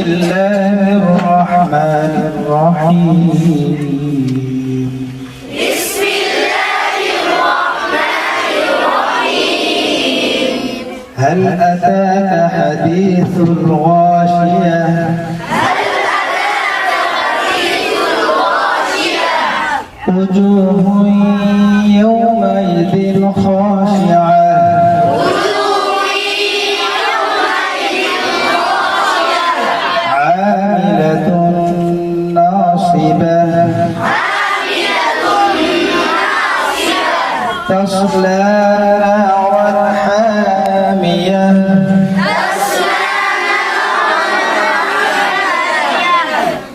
الله الرحمن الرحيم بسم الله الرحمن الرحيم هل أتاك حديث الغاشية هل أتاك حديث الغاشية وجوه يومئذ خاشعة وجوه يومئذ خاشعة عاملة ناصبة عاملة ناصبة تصلى نارا حامية تسلى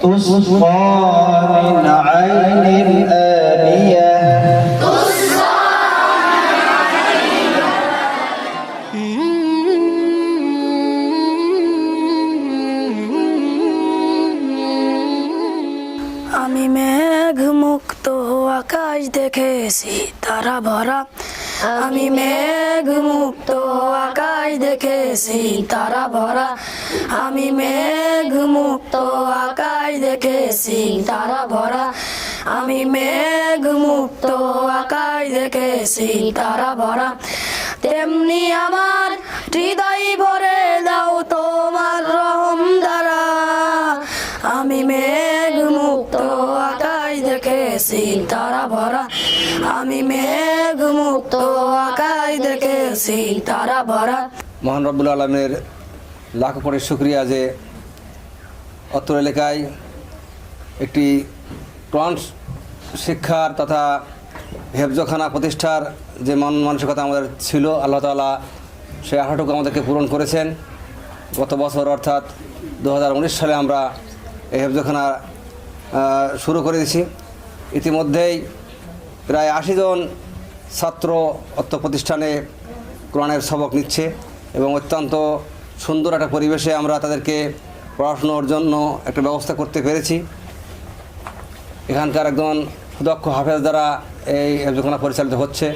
تسقى من عين آنية আমি মেঘ মুক্ত আকাশ দেখেছি তারা ভরা আমি মেঘ মুক্ত আকাশ দেখেছি তারা ভরা আমি মেঘ মুক্ত আকাশ দেখেছি তারা ভরা আমি মেঘ মুক্ত আকাশ দেখেছি তারা ভরা তেমনি আমার হৃদয় ভরে দাও তোমার রহম দ্বারা আমি মেঘ মুক্ত আকাশ দেখেছি তারা ভরা আমি মেঘ মুক্ত আকাশ দেখেছি তারা ভরা। মহান রব্বুল আলমের লাখ কোটি শুকরিয়া যে অত্র এলাকায় একটি কোরআন শিক্ষার তথা হেফজখানা প্রতিষ্ঠার যে মন মানসিকতা আমাদের ছিল, আল্লাহ তাআলা সেই আশাটুকু আমাদেরকে পূরণ করেছেন। গত বছর অর্থাৎ 2019 সালে আমরা এই হেফজখানা শুরু করে দিয়েছি। ইতিমধ্যেই প্রায় 80 জন ছাত্র অত্র প্রতিষ্ঠানে কোরআনের সবক নিচ্ছে এবং অত্যন্ত সুন্দর একটা পরিবেশে আমরা তাদেরকে পড়াশোনার জন্য একটা ব্যবস্থা করতে পেরেছি। এখানকার একজন সুদক্ষ হাফেজ দ্বারা এই হেফজখানা পরিচালিত হচ্ছে।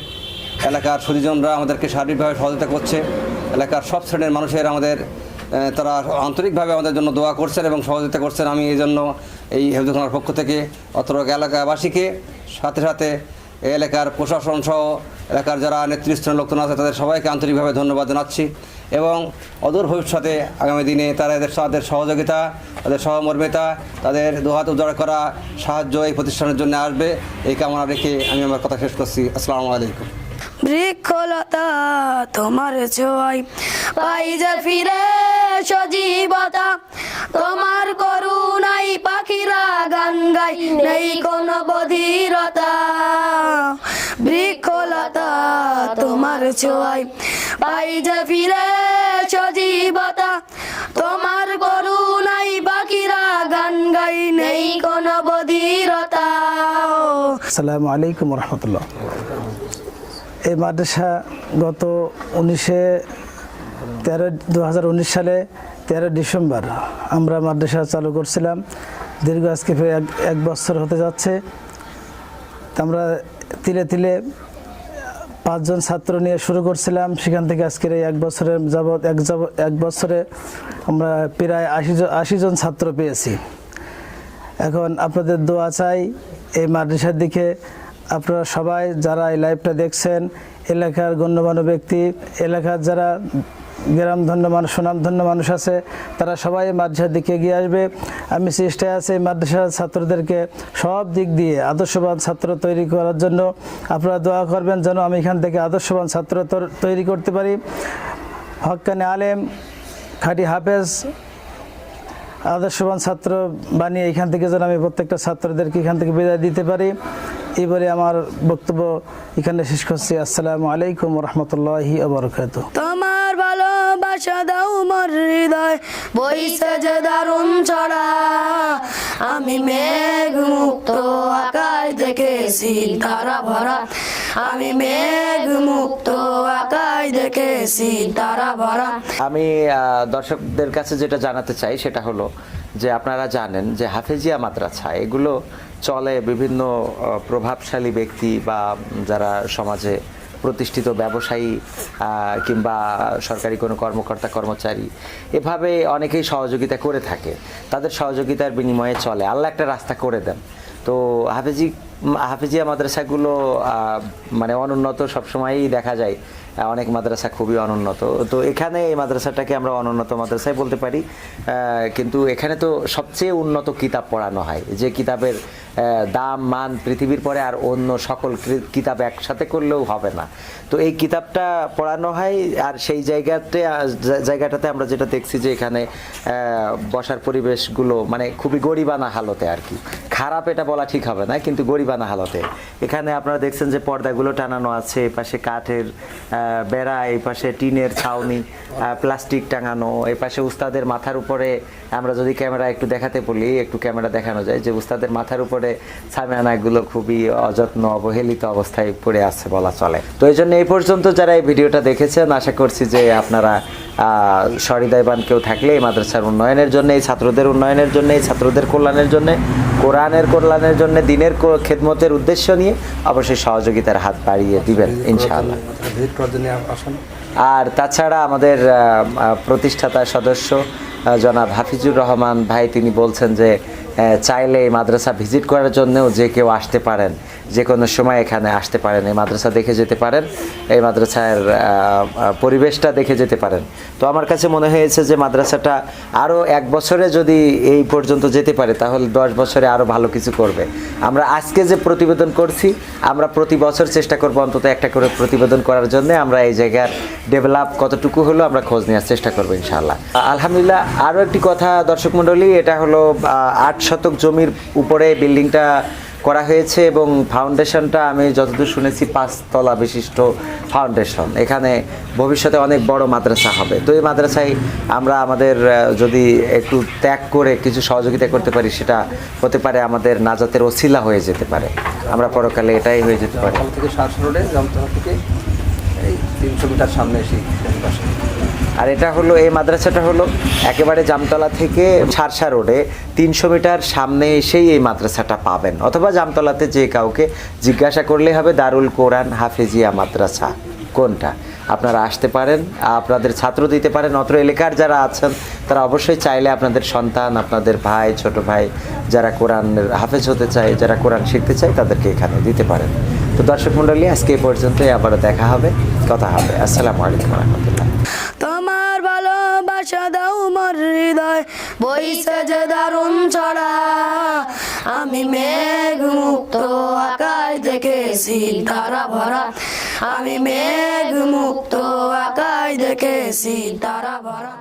এলাকার সুদীজনরা আমাদেরকে শারীরিকভাবে সহযোগিতা করছে। এলাকার সব শ্রেণীর মানুষের আমাদের তারা আন্তরিকভাবে আমাদের জন্য দোয়া করছেন এবং সহযোগিতা করছেন। আমি এই জন্য এই হেফজখানার পক্ষ থেকে অত্র এলাকাবাসীকে সাথে সাথে এই এলাকার প্রশাসন সহ এলাকার যারা নেতৃস্থানীয় লোকজন আছে তাদের সবাইকে আন্তরিকভাবে ধন্যবাদ জানাচ্ছি এবং অদূর ভবিষ্যতে আগামী দিনে তাদের সহযোগিতা, তাদের সহমর্মিতা, তাদের দুহাত উজাড় করা সাহায্য এই প্রতিষ্ঠানের জন্য আসবে, এই কামনা রেখে আমি আমার কথা শেষ করছি। আসসালামু আলাইকুম। বৃক্ষলতা তোমার ছোঁয়ায় পাই যে ফিরে সজীবতা তোমার করুণাই পাখিরা গান গাই নেই কোনো বধিরতা বৃক্ষলতা তোমার ছোঁয়ায় পাই যে ফিরে সজীবতা তোমার করুণাই পাখিরা গান গাই নেই কোনো বধিরতা। আসসালামু আলাইকুম রহমতুল্লাহ। এই মাদ্রাসা গত 2019 সালে 13 ডিসেম্বর আমরা মাদ্রাসা চালু করছিলাম। দীর্ঘ আজকে এক বছর হতে যাচ্ছে। আমরা তিলে তিলে 5 জন ছাত্র নিয়ে শুরু করছিলাম। সেখান থেকে আজকের এই এক বছরে আমরা প্রায় 80 জন ছাত্র পেয়েছি। এখন আপনাদের দোয়া চাই এই মাদ্রাসার দিকে। আপনারা সবাই যারা এই লাইভটা দেখছেন, এলাকার গণ্যমান্য ব্যক্তি, এলাকার যারা গ্রামধন্য মানুষ, সুনামধন্য মানুষ আছে, তারা সবাই মাদ্রাসার দিকে এগিয়ে আসবে। আমি চেষ্টায় আছি মাদ্রাসার ছাত্রদেরকে সব দিক দিয়ে আদর্শবান ছাত্র তৈরি করার জন্য। আপনারা দোয়া করবেন যেন আমি এখান থেকে আদর্শবান ছাত্র তৈরি করতে পারি। হক্কানি আলেম, খাঁটি হাফেজ, আদর্শবান ছাত্র বানিয়ে এখান থেকে যেন আমি প্রত্যেকটা ছাত্রদেরকে এখান থেকে বিদায় দিতে পারি। এই বলে আমার বক্তব্য এখানে শেষ করছি। আসসালামু আলাইকুম রহমতুল্লাহি ওয়া বারাকাতুহু। তোমার ভালোবাসা দাও মোর হৃদয় বইছে যে দারুণ ছড়া আমি মেঘ মুক্ত আকাশ দেখেছি তারা ভরা আমি মেঘ মুক্ত আকাশ দেখেছি তারা ভরা। আমি দর্শকদের কাছে যেটা জানাতে চাই সেটা হলো যে আপনারা জানেন যে হাফেজিয়া মাদ্রাসা এগুলো চলে বিভিন্ন প্রভাবশালী ব্যক্তি বা যারা সমাজে প্রতিষ্ঠিত ব্যবসায়ী কিংবা সরকারি কোনো কর্মকর্তা কর্মচারী, এভাবে অনেকেই সহযোগিতা করে থাকে। তাদের সহযোগিতার বিনিময়ে চলে, আল্লাহ একটা রাস্তা করে দেন। তো হাফেজিয়া মাদ্রাসাগুলো মানে অনুন্নত সবসময়ই দেখা যায়, অনেক মাদ্রাসা খুবই অনুন্নত। তো এখানে এই মাদ্রাসাটাকে আমরা অনুন্নত মাদ্রাসায় বলতে পারি, কিন্তু এখানে তো সবচেয়ে উন্নত কিতাব পড়ানো হয়, যে কিতাবের দাম মান পৃথিবীর পরে আর অন্য সকল কিতাব একসাথে করলেও হবে না। তো এই কিতাবটা পড়ানো হয়। আর সেই জায়গাটাতে আমরা যেটা দেখছি যে এখানে বসার পরিবেশগুলো মানে খুবই গরিবানা হালতে আর কি, খারাপ এটা বলা ঠিক হবে না, কিন্তু গরিবানা হালতে। এখানে আপনারা দেখছেন যে পর্দাগুলো টানানো আছে, এই পাশে কাঠের বেড়া, এই পাশে টিনের ছাউনি, প্লাস্টিক টাঙানো, এই পাশে উস্তাদের মাথার উপরে আমরা যদি ক্যামেরা একটু দেখাতে বলি, একটু ক্যামেরা দেখানো যায় যে উস্তাদের মাথার উপরে সামিয়ানাগুলো খুবই অযত্ন অবহেলিত অবস্থায় পড়ে আছে বলা চলে। তো এই জন্য এই পর্যন্ত যারা এই ভিডিওটা দেখেছেন, আশা করছি যে আপনারা সহৃদয়বান কেউ থাকলে এই মাদ্রাসার উন্নয়নের জন্য, এই ছাত্রদের উন্নয়নের জন্য, এই ছাত্রদের কল্যাণের জন্য, কোরআনের কল্যাণের জন্য, দিনের খেদমতের উদ্দেশ্য নিয়ে অবশ্যই সহযোগিতার হাত বাড়িয়ে দিবেন ইনশাআল্লাহ। আর তাছাড়া আমাদের প্রতিষ্ঠাতা সদস্য জনাব হাফিজুর রহমান ভাই, তিনি বলছেন যে চাইলে এই মাদ্রাসা ভিজিট করার জন্যও যে কেউ আসতে পারেন, যে কোনো সময় এখানে আসতে পারেন, এই মাদ্রাসা দেখে যেতে পারেন, এই মাদ্রাসার পরিবেশটা দেখে যেতে পারেন। তো আমার কাছে মনে হয়েছে যে মাদ্রাসাটা আরও 1 বছরে যদি এই পর্যন্ত যেতে পারে, তাহলে 10 বছরে আরও ভালো কিছু করবে। আমরা আজকে যে প্রতিবেদন করছি, আমরা প্রতি বছর চেষ্টা করব অন্তত একটা করে প্রতিবেদন করার জন্য। আমরা এই জায়গার ডেভেলপ কতটুকু হলো আমরা খোঁজ নেওয়ার চেষ্টা করবো ইনশাআল্লাহ। আলহামদুলিল্লাহ। আরও একটি কথা দর্শক মণ্ডলী, এটা হলো 8 শতক জমির উপরে বিল্ডিংটা করা হয়েছে এবং ফাউন্ডেশনটা আমি যতদূর শুনেছি 5 তলা বিশিষ্ট ফাউন্ডেশন। এখানে ভবিষ্যতে অনেক বড় মাদ্রাসা হবে। তো এই মাদ্রাসায় আমরা আমাদের যদি একটু ত্যাগ করে কিছু সহযোগিতা করতে পারি, সেটা হতে পারে আমাদের নাজাতের ওসিলা হয়ে যেতে পারে, আমরা পরকালে এটাই হয়ে যেতে পারে। থেকে 7 রোডে জামতলা থেকে এই 300 মিটার সামনে এসে। আর এটা হলো, এই মাদ্রাসাটা হলো একেবারে জামতলা থেকে সারসা রোডে 300 মিটার সামনে এসেই এই মাদ্রাসাটা পাবেন, অথবা জামতলাতে যে কাউকে জিজ্ঞাসা করলে হবে দারুল কোরআন হাফেজিয়া মাদ্রাসা কোনটা। আপনারা আসতে পারেন, আপনাদের ছাত্র দিতে পারেন। অত্র এলাকার যারা আছেন তারা অবশ্যই চাইলে আপনাদের সন্তান, আপনাদের ভাই, ছোট ভাই যারা কোরআনের হাফেজ হতে চায়, যারা কোরআন শিখতে চায়, তাদেরকে এখানে দিতে পারেন। তো দর্শক মণ্ডলী, আজকে এই পর্যন্তই, আবারও দেখা হবে, কথা হবে। আসসালামু আলাইকুম রহমতুল্লাহ। তোমার ভালোবাসা দাও মোর হৃদয় বইছে যে দারুণ ছড়া, আমি মেঘ মুক্ত আকাশ দেখেছি তারা ভরা, আমি মেঘ মুক্ত আকাশ দেখেছি তারা ভরা।